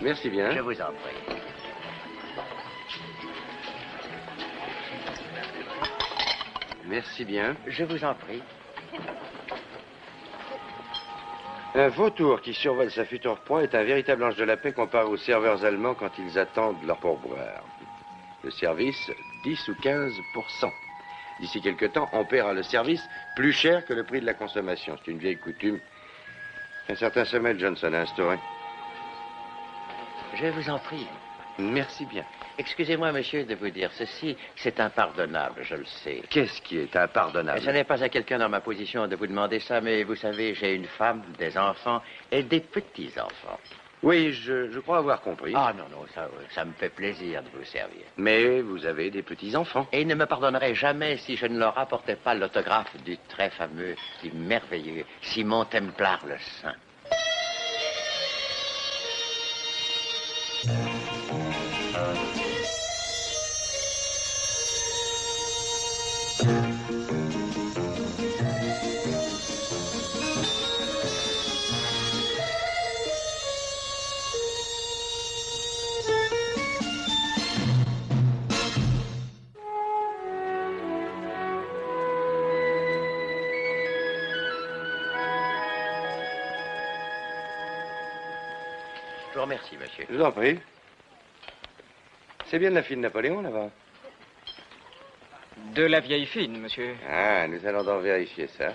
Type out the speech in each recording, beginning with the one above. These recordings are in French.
Merci bien. Je vous en prie. Merci bien. Je vous en prie. Un vautour qui survole sa future proie est un véritable ange de la paix comparé aux serveurs allemands quand ils attendent leur pourboire. Le service, 10 ou 15%. D'ici quelque temps, on paiera le service plus cher que le prix de la consommation. C'est une vieille coutume qu'un certain Samuel Johnson a instaurée. Je vous en prie. Merci bien. Excusez-moi, monsieur, de vous dire ceci. C'est impardonnable, je le sais. Qu'est-ce qui est impardonnable? Ce n'est pas à quelqu'un dans ma position de vous demander ça, mais vous savez, j'ai une femme, des enfants et des petits-enfants. Oui, je crois avoir compris. Ah non, ça me fait plaisir de vous servir. Mais vous avez des petits-enfants. Et ils ne me pardonneraient jamais si je ne leur apportais pas l'autographe du très fameux, du merveilleux Simon Templar le Saint. Je vous remercie, monsieur. Je vous en prie. C'est bien de la fille de Napoléon, là-bas. De la vieille fine, monsieur. Ah, nous allons donc vérifier ça.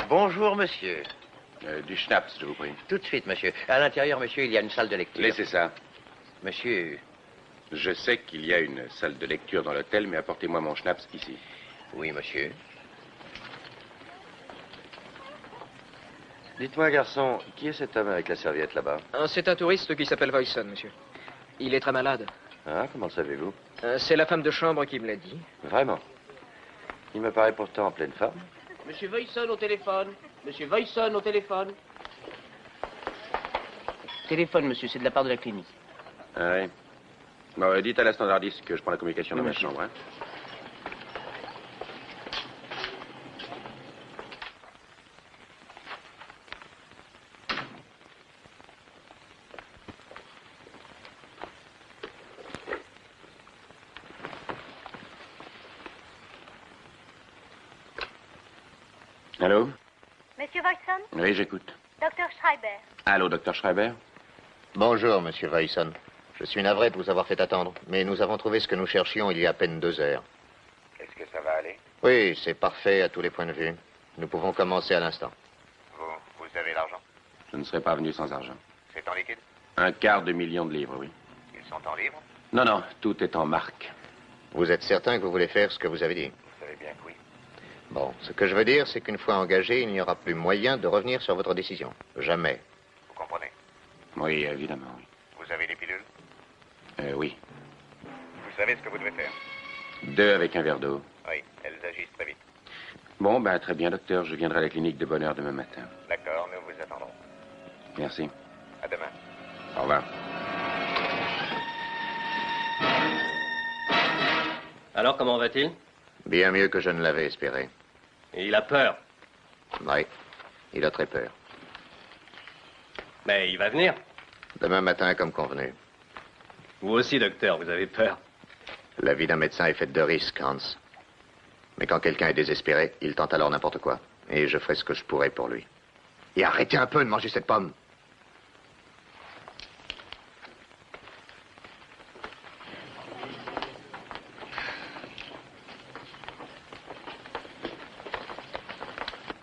Bonjour, monsieur. Du schnapps, je vous prie. Tout de suite, monsieur. À l'intérieur, monsieur, il y a une salle de lecture. Laissez ça. Monsieur, Je sais qu'il y a une salle de lecture dans l'hôtel, mais apportez-moi mon schnapps ici. oui, monsieur. Dites-moi, garçon, qui est cet homme avec la serviette là-bas? C'est un touriste qui s'appelle Voyson, monsieur. Il est très malade. Ah, comment le savez-vous? C'est la femme de chambre qui me l'a dit. Vraiment? Il me paraît pourtant en pleine forme. Monsieur Voyson au téléphone. Monsieur Voyson au téléphone. Téléphone, monsieur, c'est de la part de la clinique. Ah oui. Bon, dites à la standardiste que je prends la communication dans ma monsieur. chambre, hein. Allô? Monsieur Voyson, Oui, j'écoute. docteur Schreiber. Allô, docteur Schreiber? Bonjour, monsieur Voyson. Je suis navré de vous avoir fait attendre, mais nous avons trouvé ce que nous cherchions il y a à peine 2 heures. Est-ce que ça va aller? Oui, c'est parfait à tous les points de vue. Nous pouvons commencer à l'instant. Vous avez l'argent? Je ne serais pas venu sans argent. C'est en liquide? 1/4 de million de livres, oui. Ils sont en livres? Non, non, tout est en marque. Vous êtes certain que vous voulez faire ce que vous avez dit? Vous savez bien que oui. Bon, ce que je veux dire, c'est qu'une fois engagé, il n'y aura plus moyen de revenir sur votre décision. Jamais. Vous comprenez? Oui, évidemment, oui. Vous avez des pilules? Oui. Vous savez ce que vous devez faire? 2 avec un verre d'eau. Oui, elles agissent très vite. Bon, ben, très bien, docteur. Je viendrai à la clinique de bonne heure demain matin. D'accord, nous vous attendrons. Merci. À demain. Au revoir. Alors, comment va-t-il? Bien mieux que je ne l'avais espéré. Il a peur. Oui, il a très peur. Mais il va venir. Demain matin, comme convenu. Vous aussi, docteur, vous avez peur. La vie d'un médecin est faite de risques, Hans. Mais quand quelqu'un est désespéré, il tente alors n'importe quoi. Et je ferai ce que je pourrai pour lui. Et arrêtez un peu de manger cette pomme.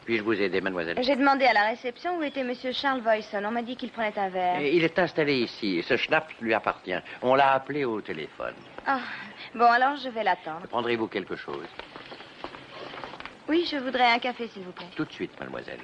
Puis-je vous aider, mademoiselle? J'ai demandé à la réception où était monsieur Charles Voyson. On m'a dit qu'il prenait un verre. Il est installé ici. Ce schnapps lui appartient. On l'a appelé au téléphone. Ah, bon, alors je vais l'attendre. Prendrez-vous quelque chose? Oui, je voudrais un café, s'il vous plaît. Tout de suite, mademoiselle.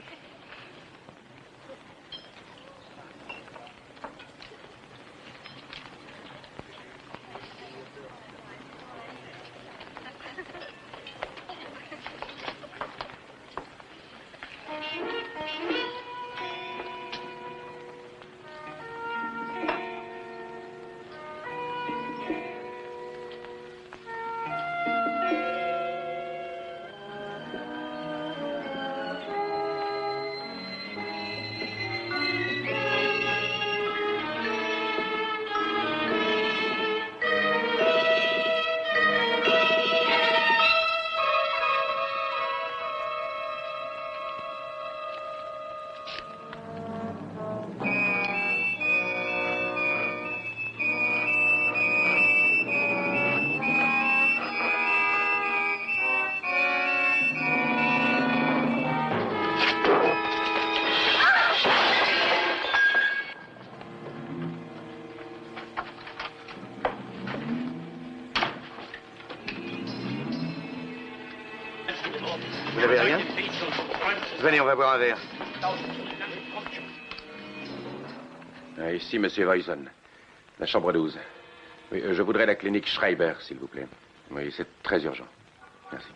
va boire un verre. Ici, monsieur Voisin. La chambre 12. Oui, je voudrais la clinique Schreiber, s'il vous plaît. Oui, c'est très urgent. Merci.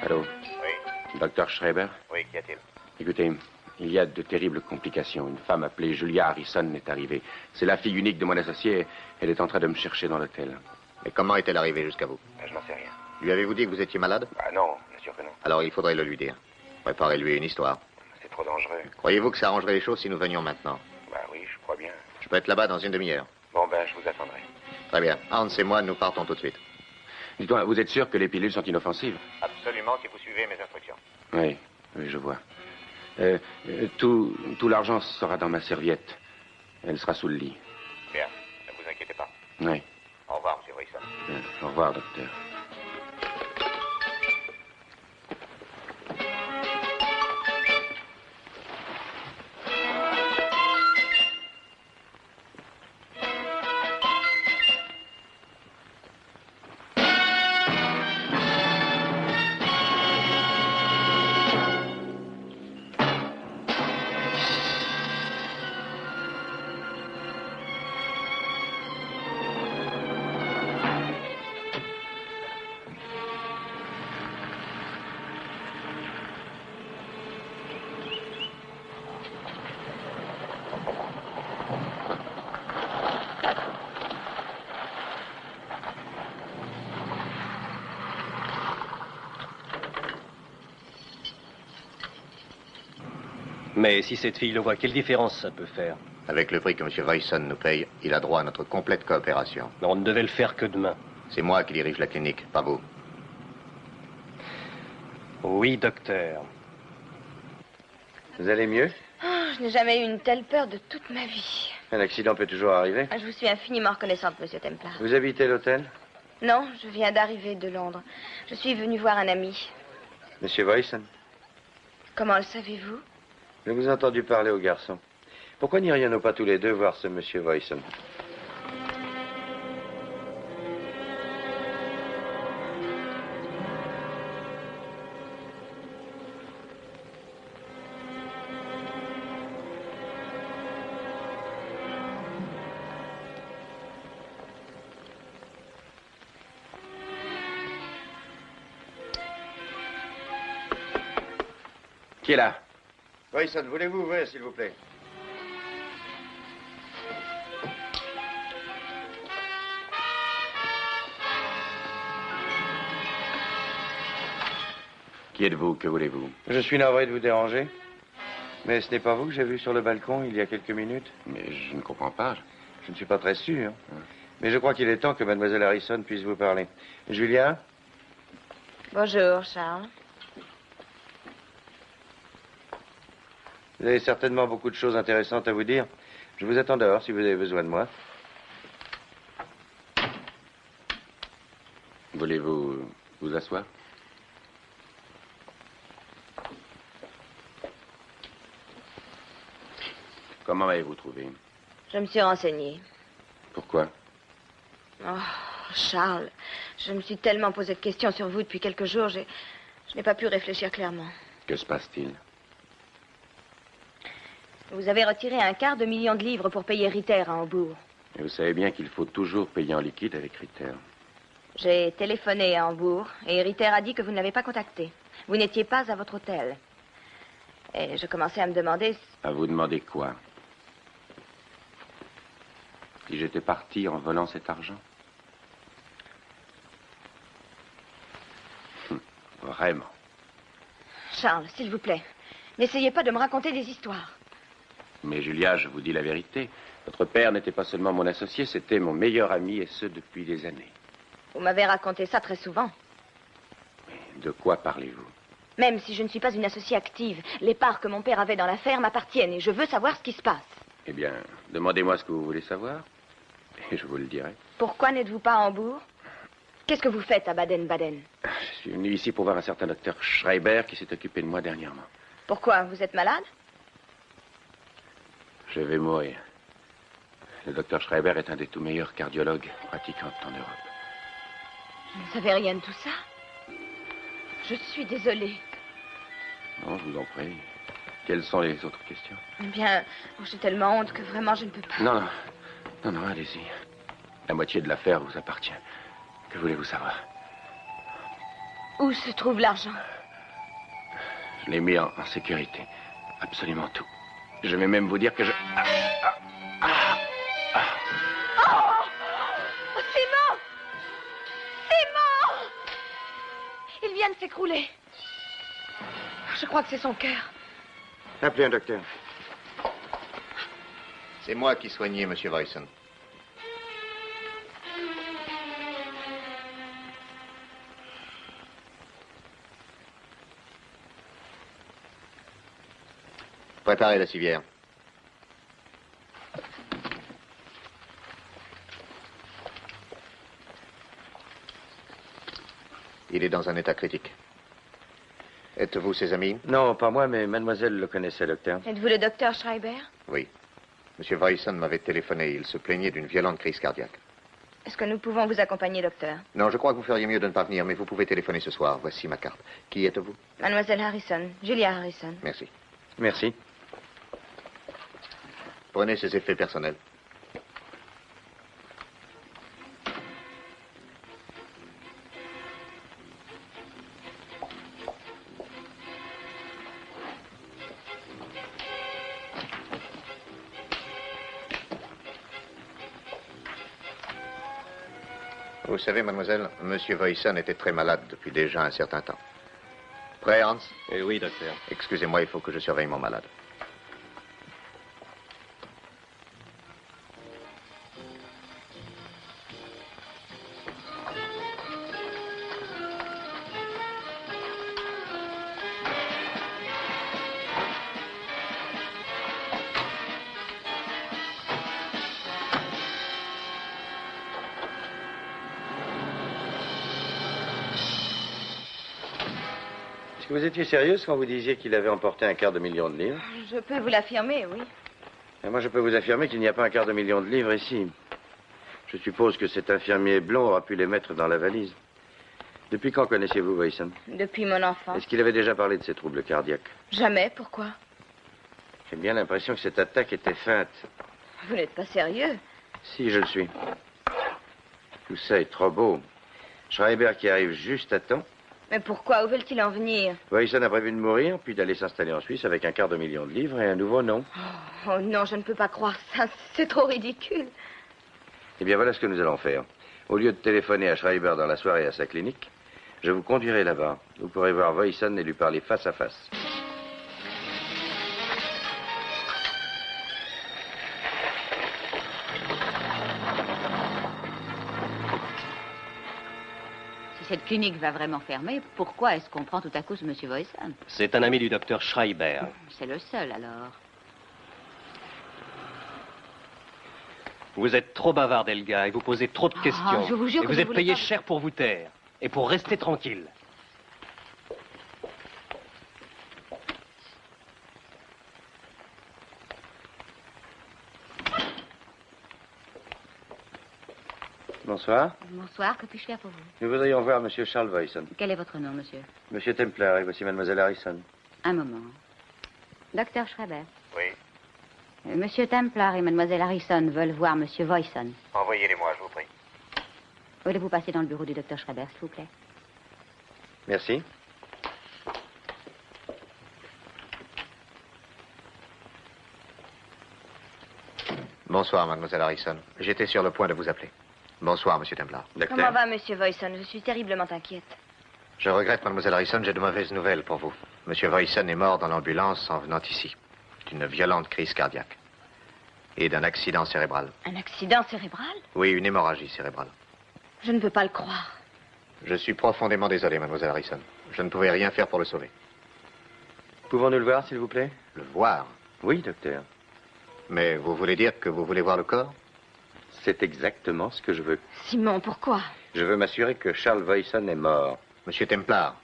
Allô? Oui. Docteur Schreiber? Oui, qu'y a-t-il? Écoutez, il y a de terribles complications. Une femme appelée Julia Harrison est arrivée. C'est la fille unique de mon associé. Elle est en train de me chercher dans l'hôtel. Mais comment est-elle arrivée jusqu'à vous? Je n'en sais rien. Lui avez-vous dit que vous étiez malade? Ah non, bien sûr que non. Alors il faudrait le lui dire. Préparez-lui une histoire. C'est trop dangereux. Croyez-vous que ça arrangerait les choses si nous venions maintenant? Bah oui, je crois bien. Je peux être là-bas dans une demi-heure. Bon, ben, je vous attendrai. Très bien. Hans et moi, nous partons tout de suite. Dites-moi, vous êtes sûr que les pilules sont inoffensives? Absolument, si vous suivez mes instructions. Oui, oui, je vois. Tout l'argent sera dans ma serviette. Elle sera sous le lit. Bien, ne vous inquiétez pas. Oui. Au revoir, monsieur Wilson. Au revoir, docteur. Mais si cette fille le voit, quelle différence ça peut faire? Avec le prix que M. Voisin nous paye, il a droit à notre complète coopération. Mais on ne devait le faire que demain. C'est moi qui dirige la clinique, pas vous. Oui, docteur. Vous allez mieux? Oh, je n'ai jamais eu une telle peur de toute ma vie. Un accident peut toujours arriver. Je vous suis infiniment reconnaissante, monsieur Templar. Vous habitez l'hôtel? Non, je viens d'arriver de Londres. Je suis venue voir un ami. Monsieur Voisin? Comment le savez-vous? Je vous ai entendu parler au garçon. Pourquoi n'irions-nous pas tous les deux voir ce monsieur Voisin? Qui est là? Voisin, voulez-vous ouvrir, s'il vous plaît? Qui êtes-vous? Que voulez-vous? Je suis navré de vous déranger. Mais ce n'est pas vous que j'ai vu sur le balcon il y a quelques minutes? Mais je ne comprends pas. Je ne suis pas très sûr. Mais je crois qu'il est temps que mademoiselle Harrison puisse vous parler. Julia? Bonjour, Charles. Vous avez certainement beaucoup de choses intéressantes à vous dire. Je vous attends dehors si vous avez besoin de moi. Voulez-vous vous asseoir? Comment avez-vous trouvé? Je me suis renseignée. Pourquoi? Oh, Charles, je me suis tellement posé de questions sur vous depuis quelques jours, je n'ai pas pu réfléchir clairement. Que se passe-t-il? Vous avez retiré $250 000 de livres pour payer Ritter à Hambourg. Et vous savez bien qu'il faut toujours payer en liquide avec Ritter. J'ai téléphoné à Hambourg et Ritter a dit que vous ne l'avez pas contacté. Vous n'étiez pas à votre hôtel. Et je commençais à me demander... À vous demander quoi? Si j'étais parti en volant cet argent? Vraiment? Charles, s'il vous plaît, n'essayez pas de me raconter des histoires. Mais Julia, je vous dis la vérité. Votre père n'était pas seulement mon associé, c'était mon meilleur ami, et ce depuis des années. Vous m'avez raconté ça très souvent. De quoi parlez-vous? Même si je ne suis pas une associée active, les parts que mon père avait dans l'affaire m'appartiennent et je veux savoir ce qui se passe. Eh bien, demandez-moi ce que vous voulez savoir, et je vous le dirai. Pourquoi n'êtes-vous pas à Hambourg? Qu'est-ce que vous faites à Baden-Baden? Je suis venu ici pour voir un certain docteur Schreiber qui s'est occupé de moi dernièrement. Pourquoi? Vous êtes malade? Je vais mourir. Le docteur Schreiber est un des tout meilleurs cardiologues pratiquants en Europe. Vous ne savez rien de tout ça? Je suis désolée. Non, je vous en prie. Quelles sont les autres questions? Eh bien, j'ai tellement honte que vraiment je ne peux pas. Non, allez-y. La moitié de l'affaire vous appartient. Que voulez-vous savoir? Où se trouve l'argent? Je l'ai mis en sécurité. Absolument tout. Je vais même vous dire que je... Oh, c'est mort! C'est mort! Il vient de s'écrouler. Je crois que c'est son cœur. Appelez un docteur. C'est moi qui soignais M. Voisin. Préparez la civière. Il est dans un état critique. Êtes-vous ses amis? Non, pas moi, mais mademoiselle le connaissait, docteur. Êtes-vous le docteur Schreiber? Oui. M. Voisin m'avait téléphoné. Il se plaignait d'une violente crise cardiaque. Est-ce que nous pouvons vous accompagner, docteur? Non, je crois que vous feriez mieux de ne pas venir, mais vous pouvez téléphoner ce soir. Voici ma carte. Qui êtes-vous? Mademoiselle Harrison, Julia Harrison. Merci. Merci. Prenez ses effets personnels. Vous savez, mademoiselle, M. Voisin était très malade depuis déjà un certain temps. Prêt, Hans? Eh oui, docteur. Excusez-moi, il faut que je surveille mon malade. Est-ce que vous étiez sérieuse quand vous disiez qu'il avait emporté $250 000? Je peux vous l'affirmer, oui. Et moi, je peux vous affirmer qu'il n'y a pas $250 000 ici. Je suppose que cet infirmier blond aura pu les mettre dans la valise. Depuis quand connaissiez-vous Voisin? Depuis mon enfance. Est-ce qu'il avait déjà parlé de ses troubles cardiaques? Jamais, pourquoi? J'ai bien l'impression que cette attaque était feinte. Vous n'êtes pas sérieux? Si, je le suis. Tout ça est trop beau. Schreiber qui arrive juste à temps. Mais pourquoi? Où veulent-ils en venir? Voisin a prévu de mourir, puis d'aller s'installer en Suisse avec un $250 000 et un nouveau nom. Oh non, je ne peux pas croire ça. C'est trop ridicule. Eh bien, voilà ce que nous allons faire. Au lieu de téléphoner à Schreiber dans la soirée à sa clinique, je vous conduirai là-bas. Vous pourrez voir Voisin et lui parler face à face. Si cette clinique va vraiment fermer, pourquoi est-ce qu'on prend tout à coup ce monsieur Voisin? C'est un ami du docteur Schreiber. C'est le seul, alors. Vous êtes trop bavard, Elga, et vous posez trop de questions. je vous jure et que vous je êtes voulais payé pas- cher pour vous taire. Et pour rester tranquille. Bonsoir. Bonsoir, que puis-je faire pour vous? Nous voudrions voir Monsieur Charles Voisin. Quel est votre nom, monsieur? Monsieur Templar, et voici Mademoiselle Harrison. Un moment. Docteur Schreiber. Oui. Monsieur Templar et mademoiselle Harrison veulent voir monsieur Voisin. Envoyez-les-moi, je vous prie. Voulez-vous passer dans le bureau du docteur Schreiber, s'il vous plaît? Merci. Bonsoir, mademoiselle Harrison. J'étais sur le point de vous appeler. Bonsoir, monsieur Templar. Docteur. Comment va, monsieur Voisin? Je suis terriblement inquiète. Je regrette, mademoiselle Harrison, j'ai de mauvaises nouvelles pour vous. Monsieur Voisin est mort dans l'ambulance en venant ici. une violente crise cardiaque. Et d'un accident cérébral. Un accident cérébral? Oui, une hémorragie cérébrale. Je ne peux pas le croire. Je suis profondément désolé, mademoiselle Harrison. Je ne pouvais rien faire pour le sauver. Pouvons-nous le voir, s'il vous plaît? Le voir? Oui, docteur. Mais vous voulez dire que vous voulez voir le corps? C'est exactement ce que je veux. Simon, pourquoi? Je veux m'assurer que Charles Voyson est mort. Monsieur Templar.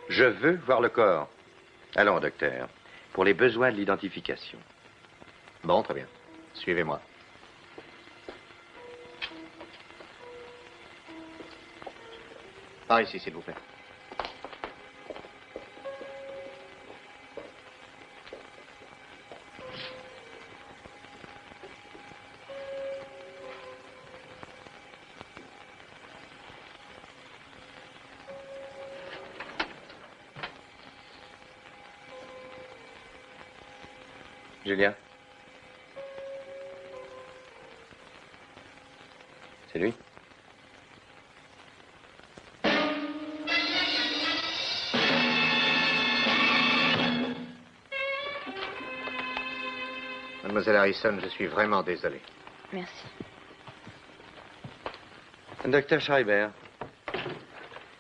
Je veux voir le corps. Allons, docteur, pour les besoins de l'identification. Bon, très bien. Suivez-moi. Par ici, s'il vous plaît. Julien? C'est lui? Mademoiselle Harrison, je suis vraiment désolé. Merci. Docteur Schreiber.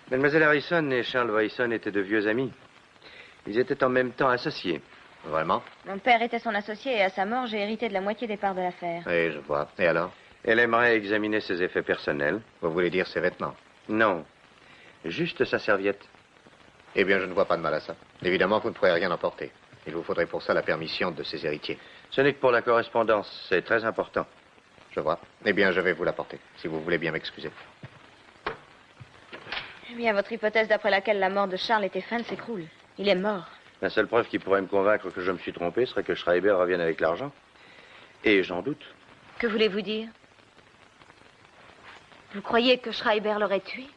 Mademoiselle Harrison et Charles Voyson étaient de vieux amis. Ils étaient en même temps associés. Vraiment? Mon père était son associé et à sa mort, j'ai hérité de la moitié des parts de l'affaire. Oui, je vois. Et alors? Elle aimerait examiner ses effets personnels. Vous voulez dire ses vêtements? Non, juste sa serviette. Eh bien, je ne vois pas de mal à ça. Évidemment, vous ne pourrez rien emporter. Il vous faudrait pour ça la permission de ses héritiers. Ce n'est que pour la correspondance, c'est très important. Je vois. Eh bien, je vais vous l'apporter, si vous voulez bien m'excuser. Eh bien, votre hypothèse d'après laquelle la mort de Charles était feinte s'écroule. Il est mort. La seule preuve qui pourrait me convaincre que je me suis trompé serait que Schreiber revienne avec l'argent. Et j'en doute. Que voulez-vous dire? Vous croyez que Schreiber l'aurait tué?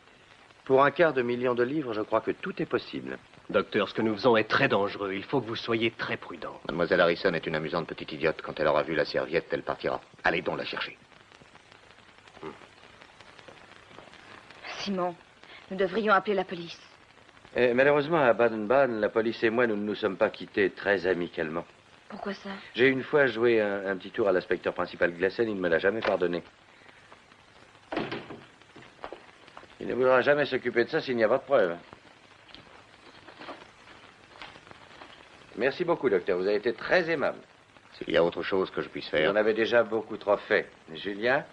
Pour un quart de million de livres, je crois que tout est possible. Docteur, ce que nous faisons est très dangereux. Il faut que vous soyez très prudent. Mademoiselle Harrison est une amusante petite idiote. Quand elle aura vu la serviette, elle partira. Allez donc la chercher. Simon, nous devrions appeler la police. Et malheureusement, à Baden-Baden, la police et moi, nous ne nous sommes pas quittés très amicalement. Pourquoi ça? J'ai une fois joué un petit tour à l'inspecteur principal Glassen, il ne me l'a jamais pardonné. Il ne voudra jamais s'occuper de ça s'il n'y a pas de preuves. Merci beaucoup, docteur. Vous avez été très aimable. S'il y a autre chose que je puisse faire... On avait déjà beaucoup trop fait. Julien?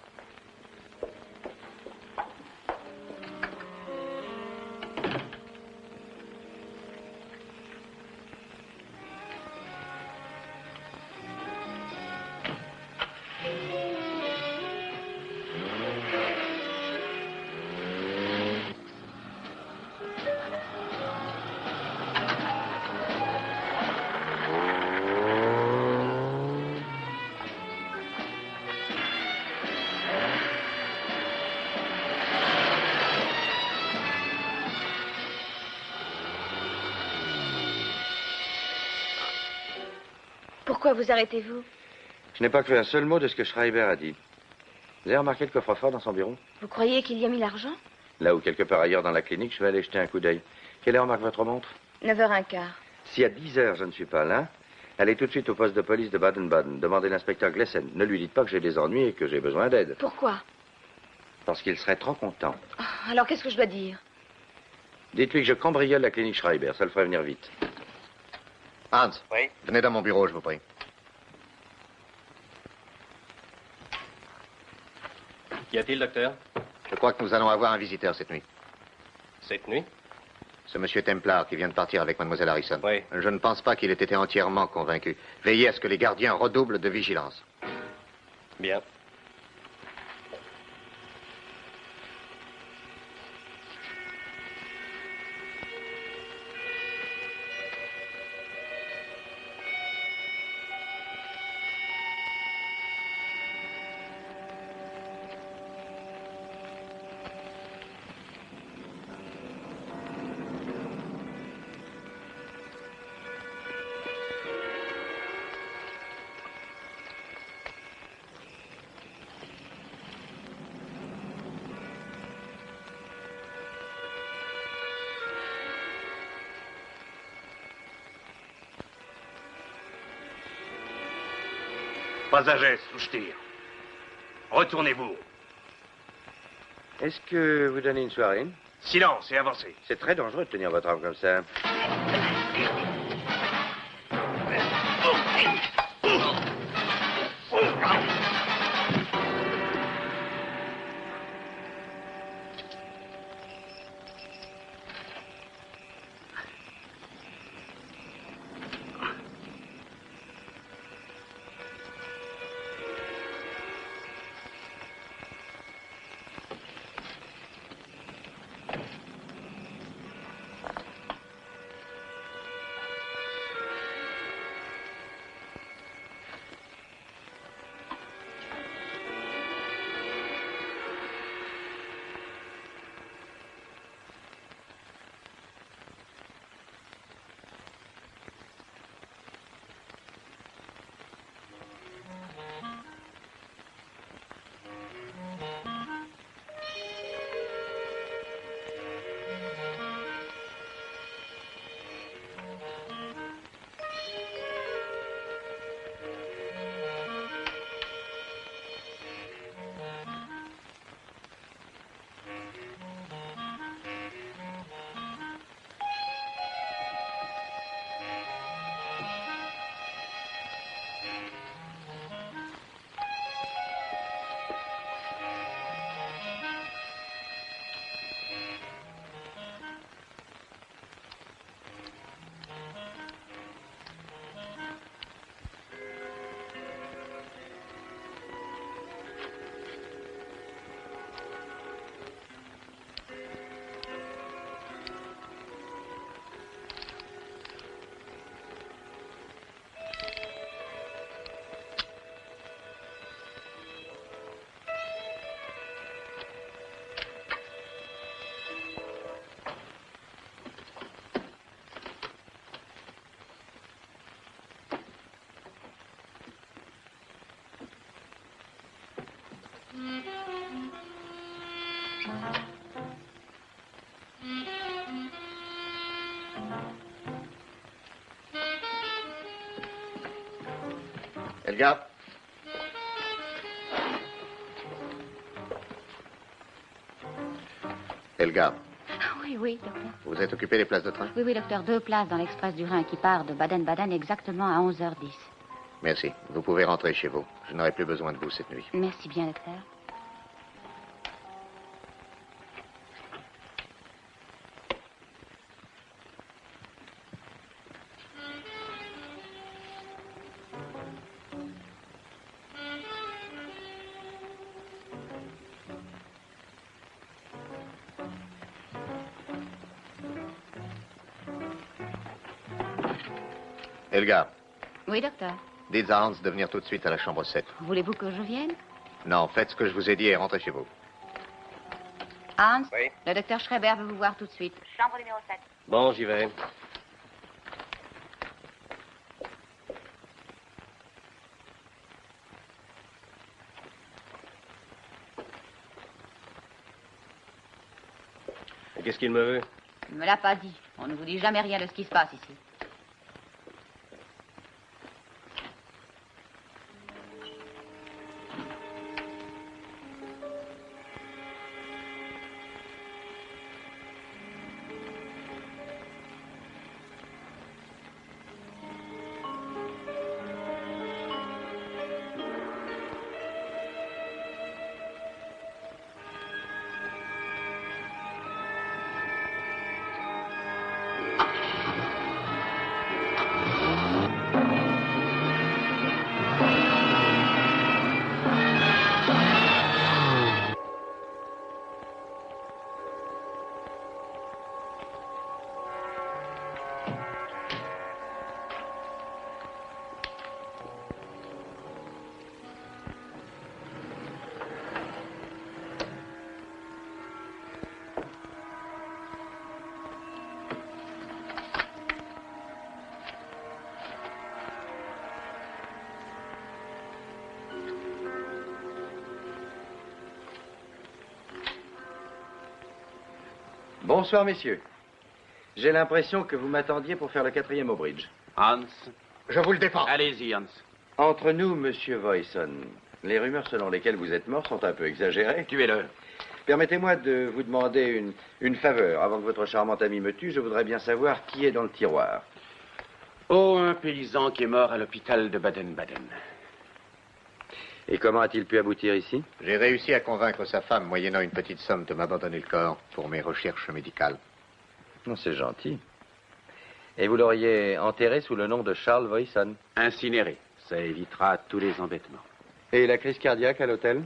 Pourquoi vous arrêtez-vous? Je n'ai pas cru un seul mot de ce que Schreiber a dit. Vous avez remarqué le coffre-fort dans son bureau? Vous croyez qu'il y a mis l'argent? Là ou quelque part ailleurs dans la clinique, je vais aller jeter un coup d'œil. Quelle heure marque votre montre? 9h15. Si à 10 heures je ne suis pas là, allez tout de suite au poste de police de Baden-Baden. Demandez l'inspecteur Glassen. Ne lui dites pas que j'ai des ennuis et que j'ai besoin d'aide. Pourquoi? Parce qu'il serait trop content. Oh, alors qu'est-ce que je dois dire? Dites-lui que je cambriole la clinique Schreiber. Ça le ferait venir vite. Hans, Oui? venez dans mon bureau, je vous prie. Qu'y a-t-il, docteur? Je crois que nous allons avoir un visiteur cette nuit. Cette nuit? Ce monsieur Templar qui vient de partir avec mademoiselle Harrison. Oui. Je ne pense pas qu'il ait été entièrement convaincu. Veillez à ce que les gardiens redoublent de vigilance. Bien. Pas un geste ou je tire. Retournez-vous. Est-ce que vous donnez une soirée? Silence et avancez. C'est très dangereux de tenir votre arme comme ça. Elga? Elga, Oui, oui, docteur. vous êtes occupé des places de train? Oui, oui, docteur. 2 places dans l'Express du Rhin qui part de Baden-Baden exactement à 11h10. Merci. Vous pouvez rentrer chez vous. Je n'aurai plus besoin de vous cette nuit. Merci bien, docteur. Elga, Oui, docteur. dites à Hans de venir tout de suite à la chambre 7. Voulez-vous que je vienne? Non, faites ce que je vous ai dit et rentrez chez vous. Hans, Oui. le docteur Schreiber veut vous voir tout de suite. Chambre numéro 7. Bon, j'y vais. Et qu'est-ce qu'il me veut? Il ne me l'a pas dit. On ne vous dit jamais rien de ce qui se passe ici. Bonsoir, messieurs. J'ai l'impression que vous m'attendiez pour faire le 4e au bridge. Hans. Je vous le défends. Allez-y, Hans. Entre nous, monsieur Voyson, les rumeurs selon lesquelles vous êtes mort sont un peu exagérées. Tuez-le. Permettez-moi de vous demander une faveur. Avant que votre charmante amie me tue, je voudrais bien savoir qui est dans le tiroir. Oh, un paysan qui est mort à l'hôpital de Baden-Baden. Et comment a-t-il pu aboutir ici? J'ai réussi à convaincre sa femme, moyennant une petite somme, de m'abandonner le corps pour mes recherches médicales. Oh, c'est gentil. Et vous l'auriez enterré sous le nom de Charles Voyson? Incinéré. Ça évitera tous les embêtements. Et la crise cardiaque à l'hôtel?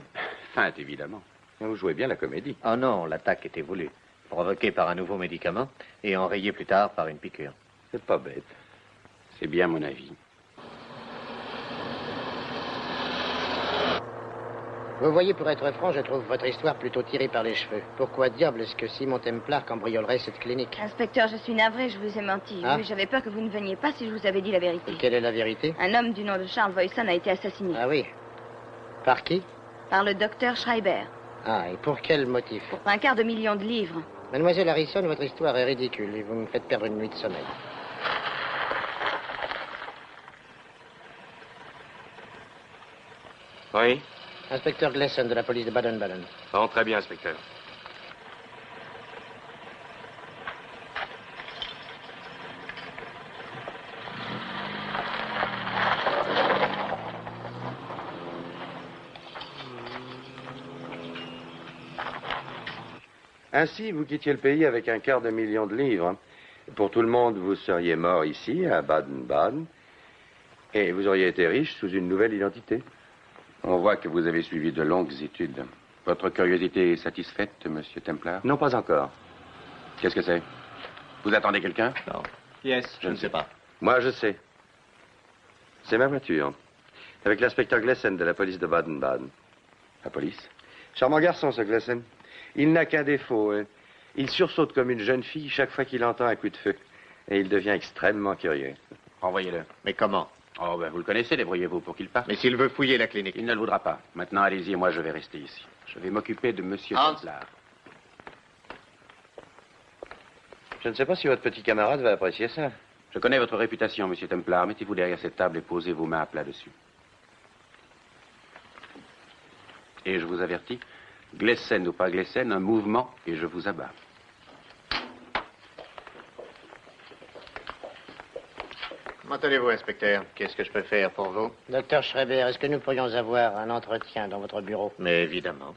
Feinte, évidemment. Vous jouez bien la comédie. Oh non, l'attaque était voulue. Provoquée par un nouveau médicament et enrayée plus tard par une piqûre. C'est pas bête. C'est bien mon avis. Vous voyez, pour être franc, je trouve votre histoire plutôt tirée par les cheveux. Pourquoi diable est-ce que Simon Templar cambriolerait cette clinique? Inspecteur, je suis navrée, je vous ai menti. Ah. Oui, j'avais peur que vous ne veniez pas si je vous avais dit la vérité. Et quelle est la vérité? Un homme du nom de Charles Voyson a été assassiné. Ah oui. Par qui? Par le docteur Schreiber. Ah, et pour quel motif? Pour un quart de million de livres. Mademoiselle Harrison, votre histoire est ridicule et vous me faites perdre une nuit de sommeil. Oui? Inspecteur Gleason de la police de Baden-Baden. Bon, très bien, inspecteur. Ainsi, vous quittiez le pays avec un quart de million de livres. Pour tout le monde, vous seriez mort ici, à Baden-Baden, et vous auriez été riche sous une nouvelle identité. On voit que vous avez suivi de longues études. Votre curiosité est satisfaite, monsieur Templar? Non, pas encore. Qu'est-ce que c'est? Vous attendez quelqu'un? Non. Yes. Je ne sais pas. Moi, je sais. C'est ma voiture. Avec l'inspecteur Gleason de la police de Baden-Baden. La police? Charmant garçon, ce Gleason. Il n'a qu'un défaut. Il sursaute comme une jeune fille chaque fois qu'il entend un coup de feu. Et il devient extrêmement curieux. Envoyez-le. Mais comment? Oh, ben, vous le connaissez, débrouillez-vous pour qu'il parte. Mais s'il veut fouiller la clinique. Il ne le voudra pas. Maintenant, allez-y, moi, je vais rester ici. Je vais m'occuper de monsieur Hans. Templar. Je ne sais pas si votre petit camarade va apprécier ça. Je connais votre réputation, monsieur Templar. Mettez-vous derrière cette table et posez vos mains à plat dessus. Et je vous avertis, Gleason ou pas Gleason, un mouvement et je vous abats. Comment allez-vous, inspecteur? Qu'est-ce que je peux faire pour vous? Docteur Schreiber, est-ce que nous pourrions avoir un entretien dans votre bureau? Mais évidemment.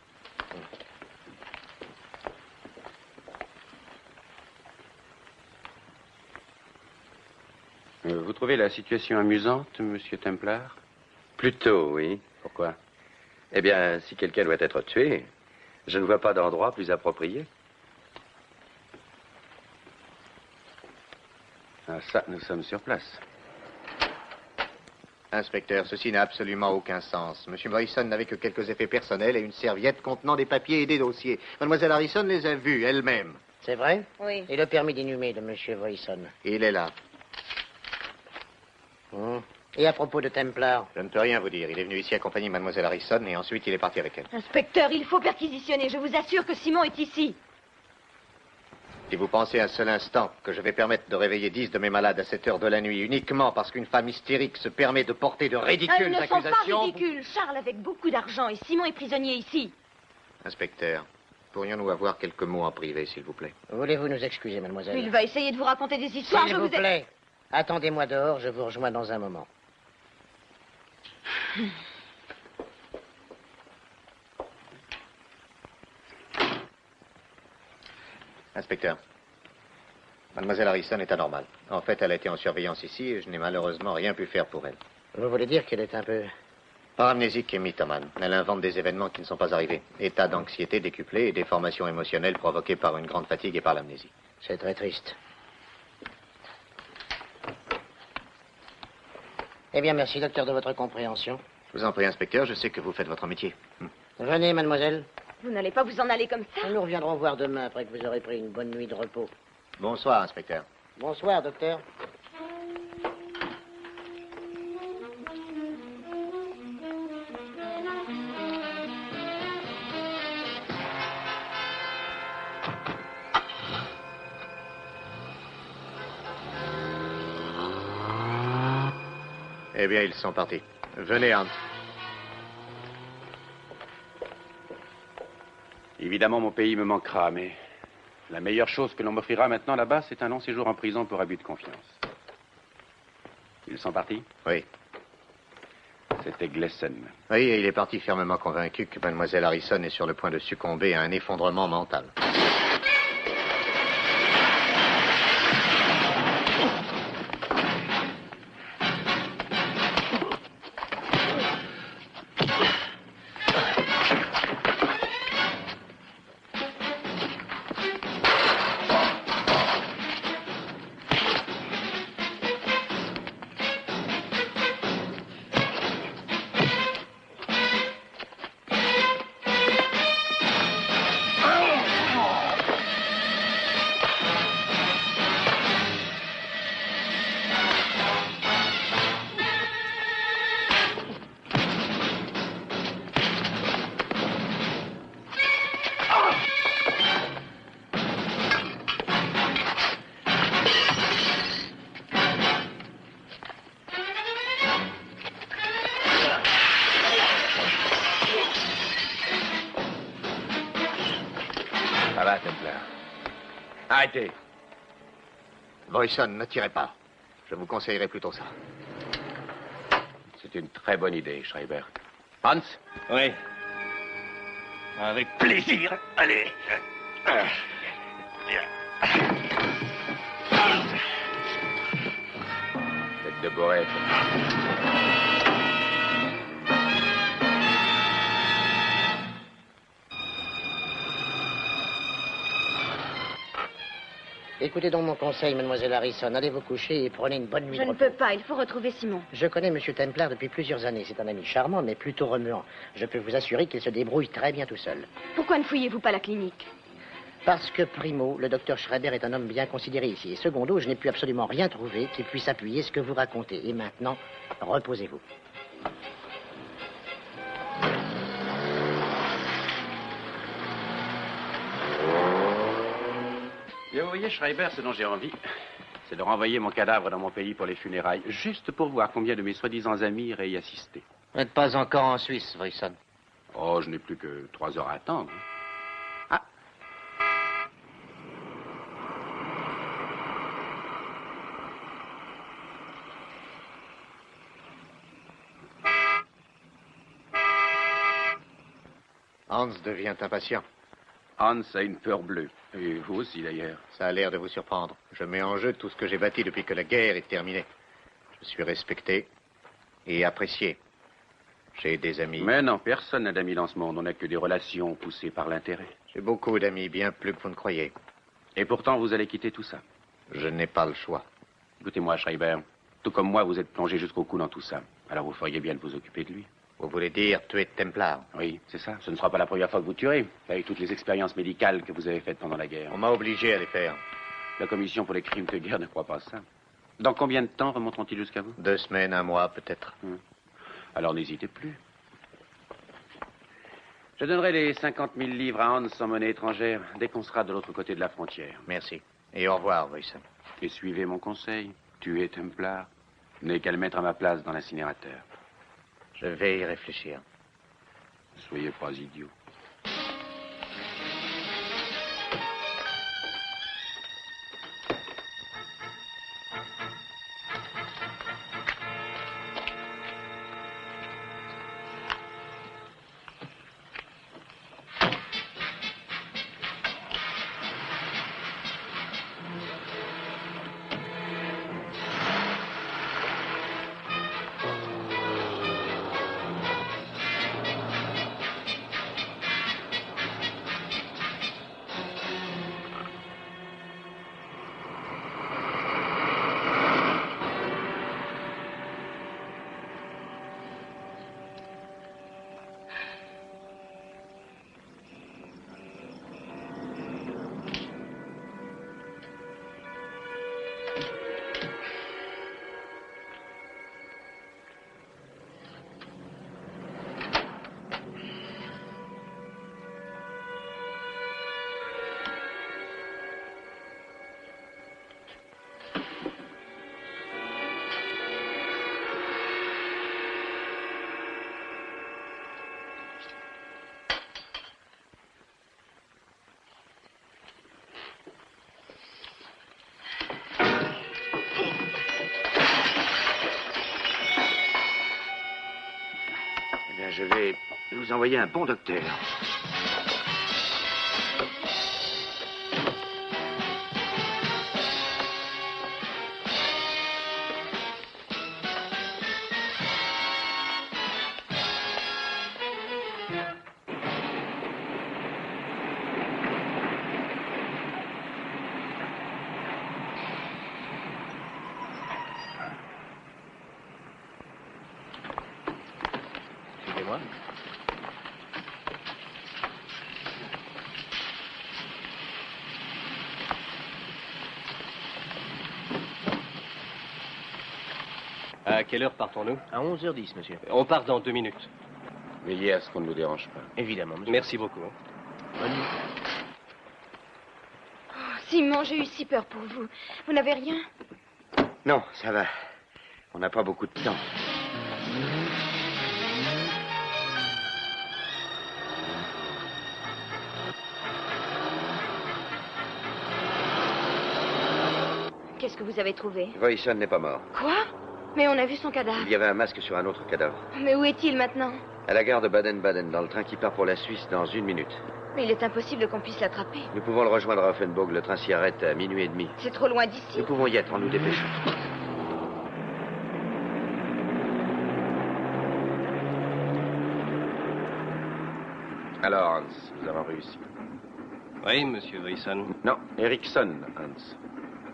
Vous trouvez la situation amusante, monsieur Templar? Plutôt, oui. Pourquoi? Eh bien, si quelqu'un doit être tué, je ne vois pas d'endroit plus approprié. Ah, ça, nous sommes sur place. Inspecteur, ceci n'a absolument aucun sens. Monsieur Morrison n'avait que quelques effets personnels et une serviette contenant des papiers et des dossiers. Mademoiselle Harrison les a vus elle-même. C'est vrai? Oui. Et le permis d'inhumer de Monsieur Voyson? Il est là. Et à propos de Templar? Je ne peux rien vous dire. Il est venu ici accompagner Mademoiselle Harrison et ensuite il est parti avec elle. Inspecteur, il faut perquisitionner. Je vous assure que Simon est ici. Si vous pensez un seul instant que je vais permettre de réveiller 10 de mes malades à cette heure de la nuit uniquement parce qu'une femme hystérique se permet de porter de ridicules Elles ne sont pas accusations... ridicules. Charles avec beaucoup d'argent et Simon est prisonnier ici. Inspecteur, pourrions-nous avoir quelques mots en privé, s'il vous plaît? Voulez-vous nous excuser, mademoiselle? Il va essayer de vous raconter des histoires. S'il je vous vous ai... plaît, attendez-moi dehors, je vous rejoins dans un moment. Inspecteur, Mademoiselle Harrison est anormale. En fait, elle a été en surveillance ici et je n'ai malheureusement rien pu faire pour elle. Vous voulez dire qu'elle est un peu... Paramnésique et mythomane. Elle invente des événements qui ne sont pas arrivés. État d'anxiété décuplé et déformation émotionnelle provoquée par une grande fatigue et par l'amnésie. C'est très triste. Eh bien, merci, docteur, de votre compréhension. Je vous en prie, inspecteur, je sais que vous faites votre métier. Venez, mademoiselle. Vous n'allez pas vous en aller comme ça. Nous reviendrons voir demain après que vous aurez pris une bonne nuit de repos. Bonsoir, inspecteur. Bonsoir, docteur. Eh bien, ils sont partis. Venez, Hans. Évidemment, mon pays me manquera, mais la meilleure chose que l'on m'offrira maintenant là-bas, c'est un long séjour en prison pour abus de confiance. Ils sont partis? Oui. C'était Gleason. Oui, et il est parti fermement convaincu que mademoiselle Harrison est sur le point de succomber à un effondrement mental. Ça va, Templar. Arrêtez. Voyson, ne tirez pas. Je vous conseillerais plutôt ça. C'est une très bonne idée, Schreiber. Hans? Oui. Avec plaisir. Allez. Tête de Borette. Écoutez donc mon conseil, mademoiselle Harrison. Allez vous coucher et prenez une bonne nuit Je de ne repos. peux pas, il faut retrouver Simon. Je connais M. Templar depuis plusieurs années. C'est un ami charmant, mais plutôt remuant. Je peux vous assurer qu'il se débrouille très bien tout seul. Pourquoi ne fouillez-vous pas la clinique? Parce que, primo, le docteur Schreiber est un homme bien considéré ici. Et secondo, je n'ai pu absolument rien trouvé qui puisse appuyer ce que vous racontez. Et maintenant, reposez-vous. Et vous voyez, Schreiber, ce dont j'ai envie, c'est de renvoyer mon cadavre dans mon pays pour les funérailles, juste pour voir combien de mes soi-disant amis iraient y assister. Vous n'êtes pas encore en Suisse, Voyson. Oh, je n'ai plus que 3 heures à attendre. Ah. Hans devient impatient. Hans a une peur bleue. Et vous aussi, d'ailleurs. Ça a l'air de vous surprendre. Je mets en jeu tout ce que j'ai bâti depuis que la guerre est terminée. Je suis respecté et apprécié. J'ai des amis. Mais non, personne n'a d'amis dans ce monde. On n'a que des relations poussées par l'intérêt. J'ai beaucoup d'amis, bien plus que vous ne croyez. Et pourtant, vous allez quitter tout ça. Je n'ai pas le choix. Écoutez-moi, Schreiber. Tout comme moi, vous êtes plongé jusqu'au cou dans tout ça. Alors vous feriez bien de vous occuper de lui. Vous voulez dire tuer Templar? Oui, c'est ça. Ce ne sera pas la première fois que vous tuerez, avec toutes les expériences médicales que vous avez faites pendant la guerre. On m'a obligé à les faire. La commission pour les crimes de guerre ne croit pas ça. Dans combien de temps remonteront-ils jusqu'à vous? 2 semaines, 1 mois, peut-être. Alors n'hésitez plus. Je donnerai les 50 000 livres à Hans en monnaie étrangère dès qu'on sera de l'autre côté de la frontière. Merci. Et au revoir, Voyson. Et suivez mon conseil. Tuez Templar. Vous n'avez qu'à le mettre à ma place dans l'incinérateur. Je vais y réfléchir. Soyez pas idiot. je vais vous envoyer un bon docteur. Suivez-moi. À quelle heure partons-nous? À 11h10, monsieur. On part dans 2 minutes. Veillez à ce qu'on ne vous dérange pas. Évidemment, monsieur. Merci beaucoup. Bonne nuit. Oh, Simon, j'ai eu si peur pour vous. Vous n'avez rien? Non, ça va. On n'a pas beaucoup de temps. Qu'est-ce que vous avez trouvé? Voyson n'est pas mort. Quoi? Mais on a vu son cadavre. Il y avait un masque sur un autre cadavre. Mais où est-il maintenant? À la gare de Baden-Baden, dans le train qui part pour la Suisse dans 1 minute. Mais il est impossible qu'on puisse l'attraper. Nous pouvons le rejoindre à Offenburg. Le train s'y arrête à 12h30. C'est trop loin d'ici. Nous pouvons y être en nous dépêchant. Alors, Hans, nous avons réussi. Oui, monsieur Voyson. Non, Eriksson, Hans.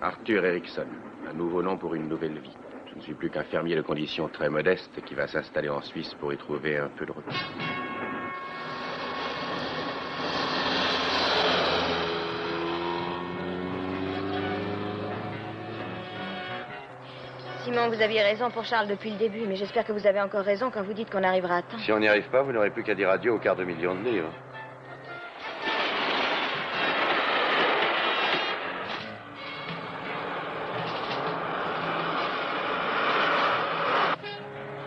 Arthur Eriksson. Un nouveau nom pour une nouvelle vie. Je ne suis plus qu'un fermier de conditions très modestes qui va s'installer en Suisse pour y trouver un peu de repos. Simon, vous aviez raison pour Charles depuis le début, mais j'espère que vous avez encore raison quand vous dites qu'on arrivera à temps. Si on n'y arrive pas, vous n'aurez plus qu'à dire adieu au $250 000 livres.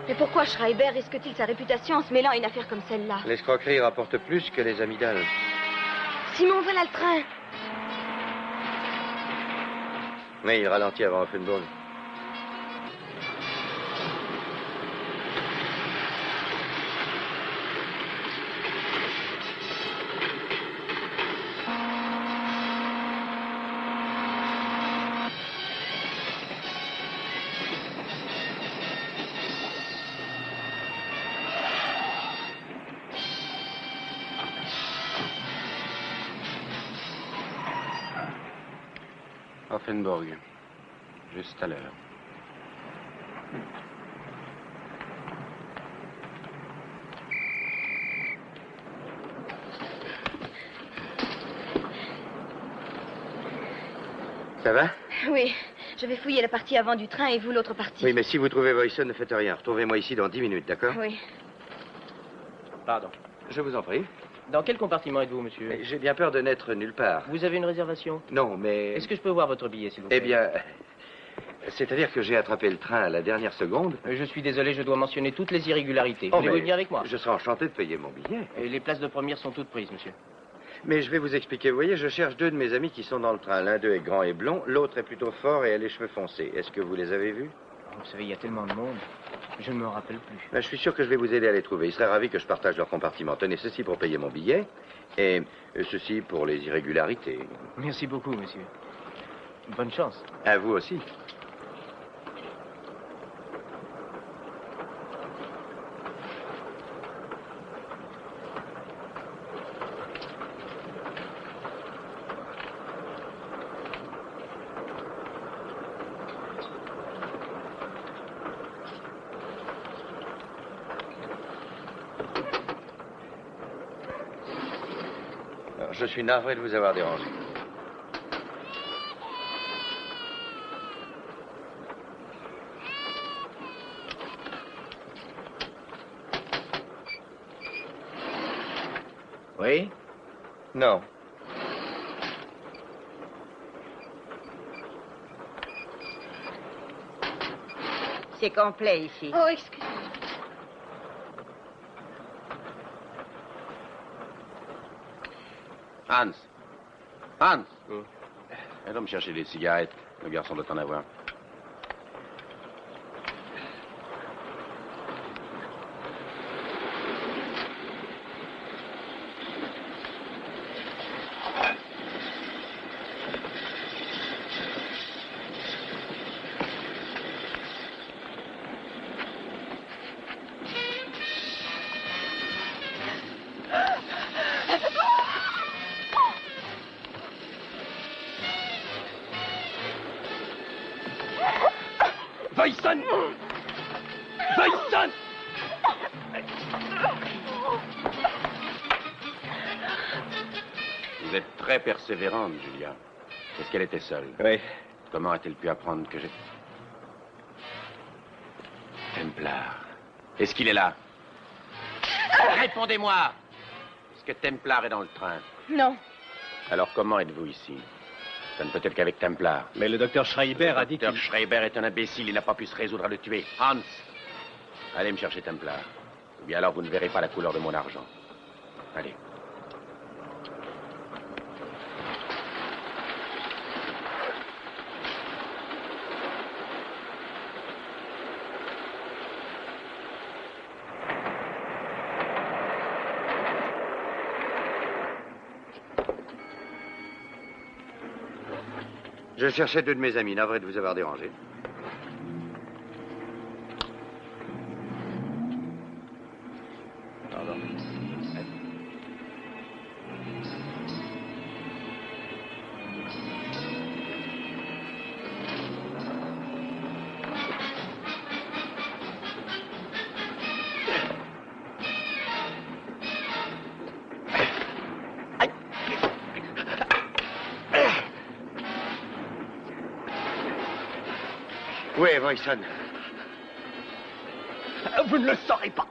Mais pourquoi Schreiber risque-t-il sa réputation en se mêlant à une affaire comme celle-là? L'escroquerie rapporte plus que les amygdales. Simon, voilà le train. Oui, il ralentit avant Offenburg. Offenburg. Juste à l'heure. Ça va? Oui, je vais fouiller la partie avant du train et vous l'autre partie. Oui, mais si vous trouvez Voyson, ne faites rien. Retrouvez-moi ici dans 10 minutes, d'accord? Oui. Pardon. Je vous en prie. Dans quel compartiment êtes-vous, monsieur? Mais j'ai bien peur de n'être nulle part. Vous avez une réservation? Non, mais... Est-ce que je peux voir votre billet, s'il vous plaît? Eh bien... C'est-à-dire que j'ai attrapé le train à la dernière seconde. Je suis désolé, je dois mentionner toutes les irrégularités. Oh, Voulez-vous mais venir avec moi? Je serai enchanté de payer mon billet. Et les places de première sont toutes prises, monsieur. Mais je vais vous expliquer. Vous voyez, je cherche 2 de mes amis qui sont dans le train. L'un d'eux est grand et blond, l'autre est plutôt fort et a les cheveux foncés. Est-ce que vous les avez vus? Vous savez, il y a tellement de monde. Je ne me rappelle plus. Ben, je suis sûr que je vais vous aider à les trouver. Ils seraient ravis que je partage leur compartiment. Tenez, ceci pour payer mon billet et ceci pour les irrégularités. Merci beaucoup, monsieur. Bonne chance. À vous aussi. Alors, je suis navré de vous avoir dérangé. Oui? Non. C'est complet ici. Oh, excusez-moi. Hans. Hans. Allons me chercher des cigarettes. Le garçon doit en avoir. Voyson! Voyson! Vous êtes très persévérante, Julia. Est-ce qu'elle était seule? Oui. Comment a-t-elle pu apprendre que j'ai... Templar. Est-ce qu'il est là? Répondez-moi! Est-ce que Templar est dans le train? Non. Alors comment êtes-vous ici? Ça ne peut être qu'avec Templar. Mais le docteur Schreiber a dit Le docteur qu'il... Schreiber est un imbécile, il n'a pas pu se résoudre à le tuer. Hans, allez me chercher Templar. Ou bien alors vous ne verrez pas la couleur de mon argent. Allez. Je cherchais deux de mes amis, navré de vous avoir dérangé. Pardon. Où est Voyson? Vous ne le saurez pas.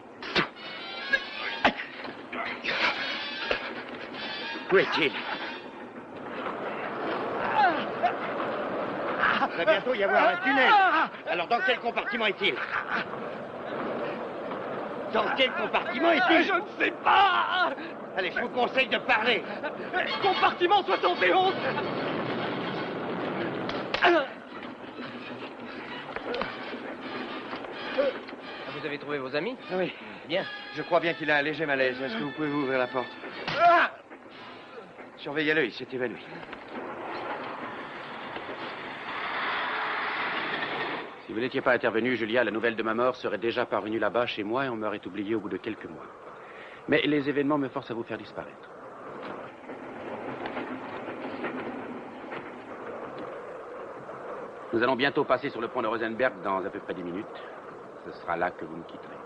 Où est-il? Il va bientôt y avoir un tunnel. Alors dans quel compartiment est-il? Dans quel compartiment est-il? Je ne sais pas. Allez, je vous conseille de parler. Compartiment 71. Vous avez trouvé vos amis? Oui. Bien. Je crois bien qu'il a un léger malaise. Est-ce que vous pouvez ouvrir la porte? Surveillez-le, il s'est évanoui. Si vous n'étiez pas intervenu, Julia, la nouvelle de ma mort serait déjà parvenue là-bas chez moi et on m'aurait oublié au bout de quelques mois. Mais les événements me forcent à vous faire disparaître. Nous allons bientôt passer sur le pont de Rosenberg dans à peu près 10 minutes. Ce sera là que vous me quitterez.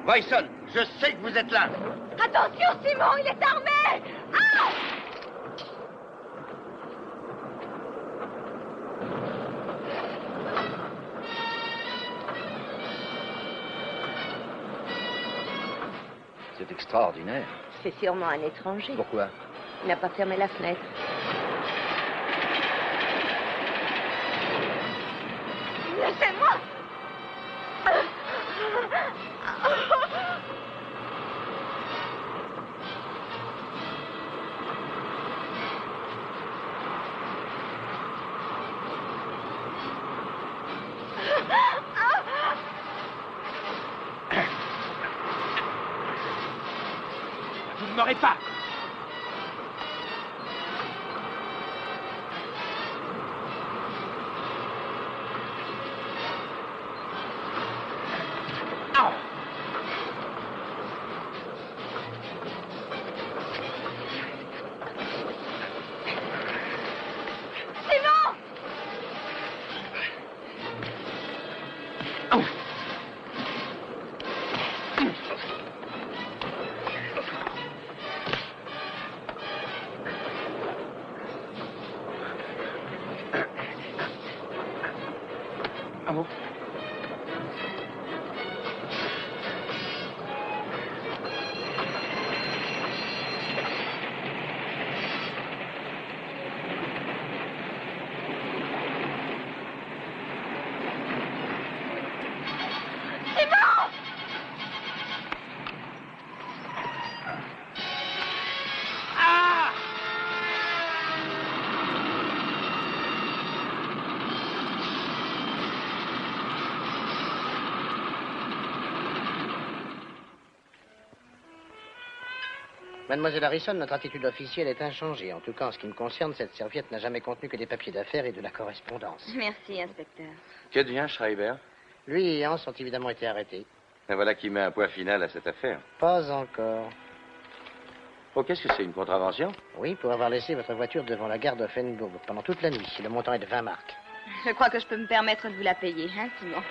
Voyson, je sais que vous êtes là. Attention, Simon, il est armé! Ah! C'est extraordinaire. C'est sûrement un étranger. Pourquoi? Il n'a pas fermé la fenêtre. Laissez-moi! Vous ne m'aurez pas! Mademoiselle Harrison, notre attitude officielle est inchangée. En tout cas, en ce qui me concerne, cette serviette n'a jamais contenu que des papiers d'affaires et de la correspondance. Merci, inspecteur. Que devient Schreiber? Lui et Hans ont évidemment été arrêtés. Et voilà qui met un point final à cette affaire. Pas encore. Oh, qu'est-ce que c'est, une contravention? Oui, pour avoir laissé votre voiture devant la gare d'Offenbourg pendant toute la nuit. Le montant est de 20 marks. Je crois que je peux me permettre de vous la payer, hein, Simon?